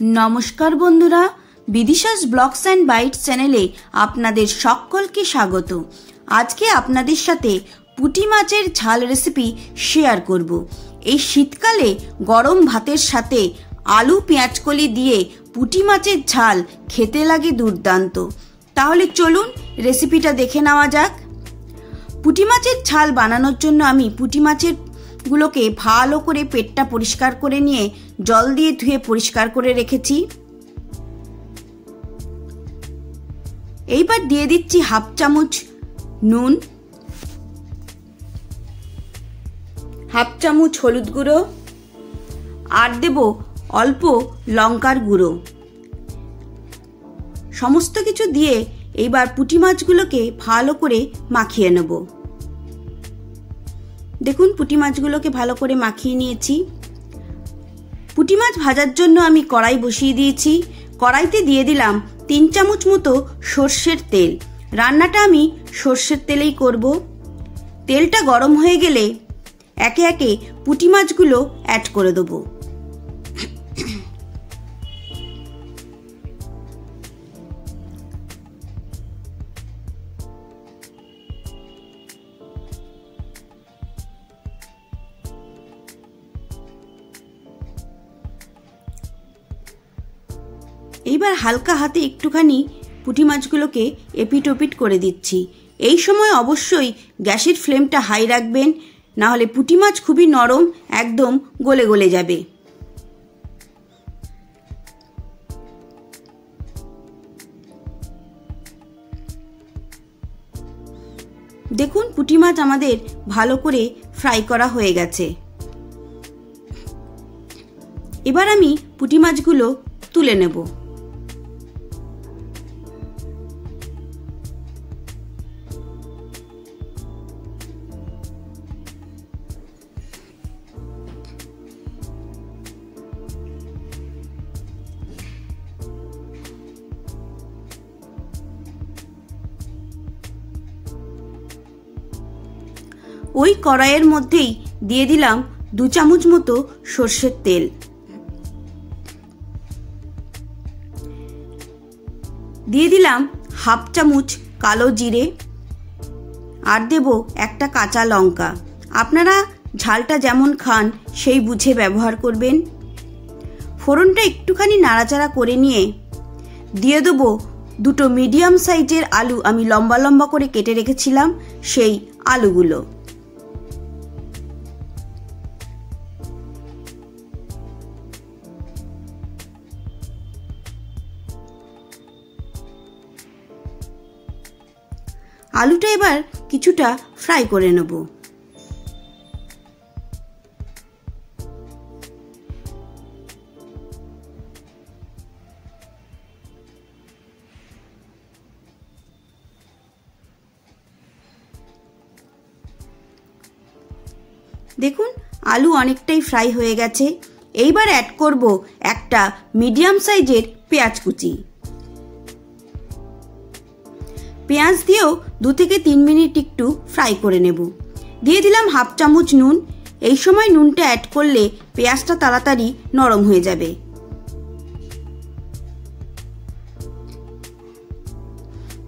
নমস্কার বন্ধুরা, বিদিশাস blogs and bytes চ্যানেলে আপনাদের সকলকে স্বাগত। আজকে আপনাদের সাথে পুঁটি মাছের ঝাল রেসিপি শেয়ার করব। এই শীতকালে গরম ভাতের সাথে আলু পেঁয়াজকলি দিয়ে পুঁটি মাছের ঝাল খেতে লাগে দুর্দান্ত। তাহলে চলুন রেসিপিটা দেখে নেওয়া যাক। পুঁটি মাছের ঝাল বানানোর জন্য আমি পুঁটি মাছের গুলোকে ভালো করে পেটটা পরিষ্কার করে নিয়ে জল দিয়ে ধুয়ে পরিষ্কার করে রেখেছি। এইবার দিয়ে দিচ্ছি হাফ চামচ নুন, হাফ চামচ হলুদ গুঁড়ো আর দেব অল্প লঙ্কার গুঁড়ো। সমস্ত কিছু দিয়ে এইবার পুঁটি মাছগুলোকে ভালো করে মাখিয়ে নেব। দেখুন পুঁটি মাছগুলোকে ভালো করে মাখিয়ে নিয়েছি। পুঁটি মাছ ভাজার জন্য আমি কড়াই বসিয়ে দিয়েছি। কড়াইতে দিয়ে দিলাম 3 চামচ মতো সর্ষের তেল। রান্নাটা আমি সর্ষের তেলেই করব। তেলটা গরম হয়ে গেলে একে একে পুঁটি মাছগুলো অ্যাড করে দেবো। এইবার হালকা হাতে একটুখানি পুঁটি মাছগুলোকে এপিট ওপিট করে দিচ্ছি। এই সময় অবশ্যই গ্যাসের ফ্লেমটা হাই রাখবেন, না হলে পুঁটি মাছ খুবই নরম, একদম গলে গলে যাবে। দেখুন পুঁটি মাছ আমাদের ভালো করে ফ্রাই করা হয়ে গেছে। এবার আমি পুঁটি মাছগুলো তুলে নেব। ওই কড়াইয়ের মধ্যেই দিয়ে দিলাম 2 চামচ মতো সর্ষের তেল। দিয়ে দিলাম হাফ চামচ কালো জিরে আর দেব একটা কাঁচা লঙ্কা। আপনারা ঝালটা যেমন খান সেই বুঝে ব্যবহার করবেন। ফোড়নটা একটুখানি নাড়াচাড়া করে নিয়ে দিয়ে দেবো 2 মিডিয়াম সাইজের আলু, আমি লম্বা লম্বা করে কেটে রেখেছিলাম সেই আলুগুলো। আলুটা এবার কিছুটা ফ্রাই করে নেব। দেখুন আলু অনেকটাই ফ্রাই হয়ে গেছে। এইবার অ্যাড করব একটা মিডিয়াম সাইজের পেঁয়াজ কুচি। পেঁয়াজ দিয়েও 2 থেকে 3 মিনিট একটু ফ্রাই করে নেব। দিয়ে দিলাম হাফ চামচ নুন। এই সময় নুনটা অ্যাড করলে পেঁয়াজটা তাড়াতাড়ি নরম হয়ে যাবে।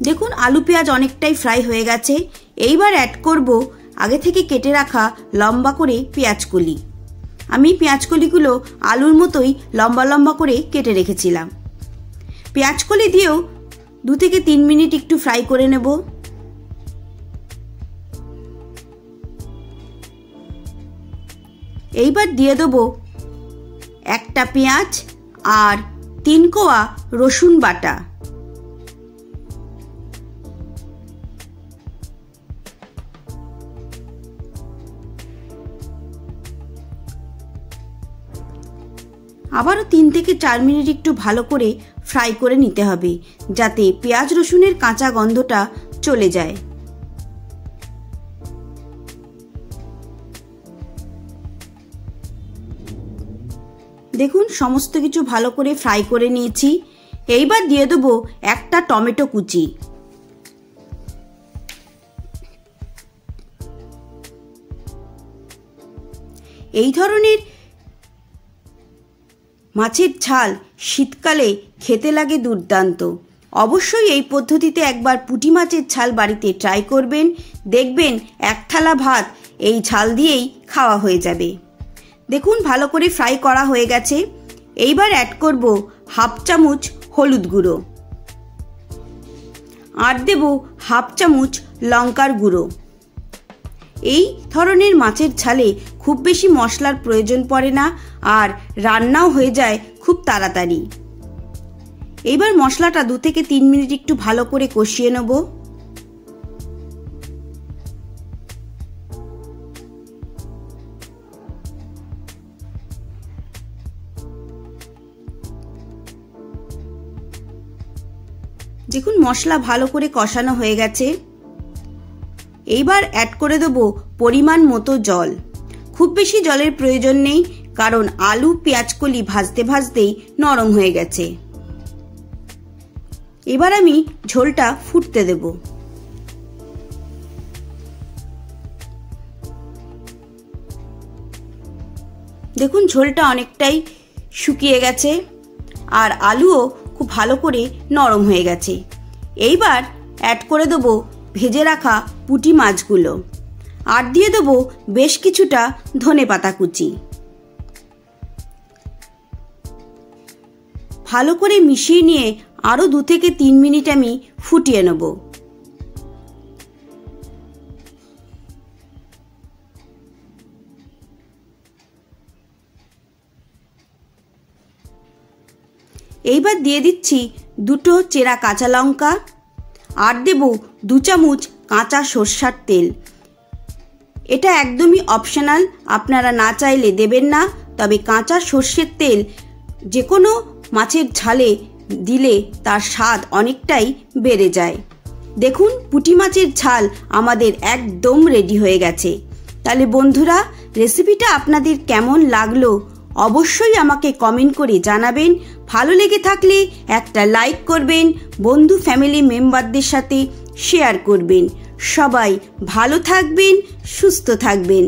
দেখুন আলু পেঁয়াজ অনেকটাই ফ্রাই হয়ে গেছে। এইবার অ্যাড করব আগে থেকে কেটে রাখা লম্বা করে পেঁয়াজকলি। আমি পেঁয়াজকলিগুলো আলুর মতোই লম্বা লম্বা করে কেটে রেখেছিলাম। পেঁয়াজকলি দিয়েও 2 থেকে 3 মিনিট একটু ফ্রাই করে নেব। এইবার দিয়ে দেবো একটা পেঁয়াজ আর 3 কোয়া রসুন বাটা। আবারও 3 থেকে 4 মিনিট একটু ভালো করে ফ্রাই করে নিতে হবে, যাতে পেঁয়াজ রসুনের কাঁচা গন্ধটা চলে যায়। দেখুন সমস্ত কিছু ভালো করে ফ্রাই করে নিয়েছি। এইবার দিয়ে দেবো একটা টমেটো কুচি। এই ধরনের মাছের ঝাল শীতকালে খেতে লাগে দুর্দান্ত। অবশ্যই এই পদ্ধতিতে একবার পুঁটি মাছের ঝাল বাড়িতে ট্রাই করবেন, দেখবেন এক থালা ভাত এই ঝাল দিয়েই খাওয়া হয়ে যাবে। দেখুন ভালো করে ফ্রাই করা হয়ে গেছে। এইবার অ্যাড করব হাফ চামচ হলুদ গুঁড়ো, আর দেব হাফ চামচ লঙ্কার গুঁড়ো। এই ধরনের মাছের ঝালে খুব বেশি মশলার প্রয়োজন পড়ে না, আর রান্নাও হয়ে যায় খুব তাড়াতাড়ি। এইবার মশলাটা 2 থেকে 3 মিনিট একটু ভালো করে কষিয়ে নেব। দেখুন মশলা ভালো করে কষানো হয়ে গেছে। এইবার অ্যাড করে দেব পরিমাণ মতো জল। খুব বেশি জলের প্রয়োজন নেই, কারণ আলু পেঁয়াজকলি ভাজতে ভাজতেই নরম হয়ে গেছে। এবার আমি ঝোলটা ফুটতে দেব। দেখুন ঝোলটা অনেকটাই শুকিয়ে গেছে, আর আলুও খুব ভালো করে নরম হয়ে গেছে। এইবার অ্যাড করে দেব ভেজে রাখা পুঁটি মাছগুলো, আর দিয়ে দেব বেশ কিছুটা ধনেপাতা কুচি। ভালো করে মিশিয়ে নিয়ে আরও 2 থেকে 3 মিনিট আমি ফুটিয়ে নেব। এইবার দিয়ে দিচ্ছি 2 চেরা কাঁচা লঙ্কা, আর দেব 2 চামচ কাঁচা সরষার তেল। এটা একদমই অপশনাল, আপনারা না চাইলে দেবেন না, তবে কাঁচা সর্ষের তেল যে কোনো মাছের ঝালে দিলে তার স্বাদ অনেকটাই বেড়ে যায়। দেখুন পুঁটি মাছের ঝাল আমাদের একদম রেডি হয়ে গেছে। তাহলে বন্ধুরা, রেসিপিটা আপনাদের কেমন লাগলো অবশ্যই আমাকে কমেন্ট করে জানাবেন। ভালো লেগে থাকলে একটা লাইক করবেন, বন্ধু ফ্যামিলি মেম্বারদের সাথে শেয়ার করবেন। সবাই ভালো থাকবেন, সুস্থ থাকবেন।